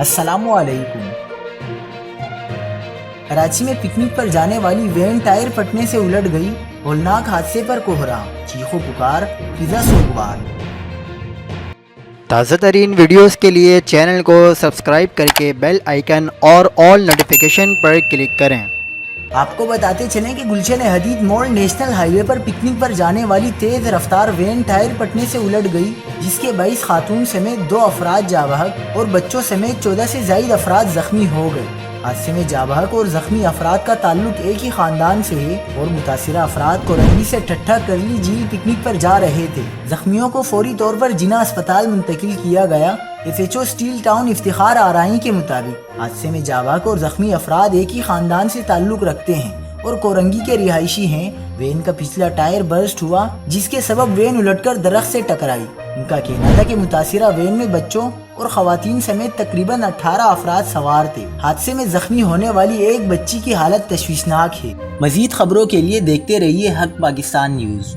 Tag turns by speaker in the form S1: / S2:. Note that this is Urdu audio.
S1: السلام علیکم۔ کراچی میں پکنک پر جانے والی وین ٹائر پھٹنے سے الٹ گئی، ہولناک حادثے پر کوہرام، چیخو پکار، فضا سوگوار۔
S2: تازہ ترین ویڈیوز کے لیے چینل کو سبسکرائب کر کے بیل آئیکن اور آل نوٹیفیکیشن پر کلک کریں۔
S1: آپ کو بتاتے چلیں کہ گلشن حدید موڑ نیشنل ہائی وے پر پکنک پر جانے والی تیز رفتار وین ٹائر پھٹنے سے الٹ گئی، جس کے باعث خاتون سمیت 2 افراد جاں بحق اور بچوں سمیت 14 سے زائد افراد زخمی ہو گئے۔ حادثے میں جاں بحق اور زخمی افراد کا تعلق ایک ہی خاندان سے ہے اور متاثرہ افراد کورنگی سے ٹھٹھا کرلی جھیل پکنک پر جا رہے تھے۔ زخمیوں کو فوری طور پر جناح اسپتال منتقل کیا گیا۔ SHO اسٹیل ٹاؤن افتخار آرائی کے مطابق حادثے میں جاں بحق اور زخمی افراد ایک ہی خاندان سے تعلق رکھتے ہیں اور کورنگی کے رہائشی ہیں۔ وین کا پچھلا ٹائر برسٹ ہوا، جس کے سبب وین الٹ کر درخت سے ٹکرائی۔ ان کا کہنا تھا کہ متاثرہ وین میں بچوں اور خواتین سمیت تقریباً 18 افراد سوار تھے۔ حادثے میں زخمی ہونے والی ایک بچی کی حالت تشویشناک ہے۔ مزید خبروں کے لیے دیکھتے رہیے حق پاکستان نیوز۔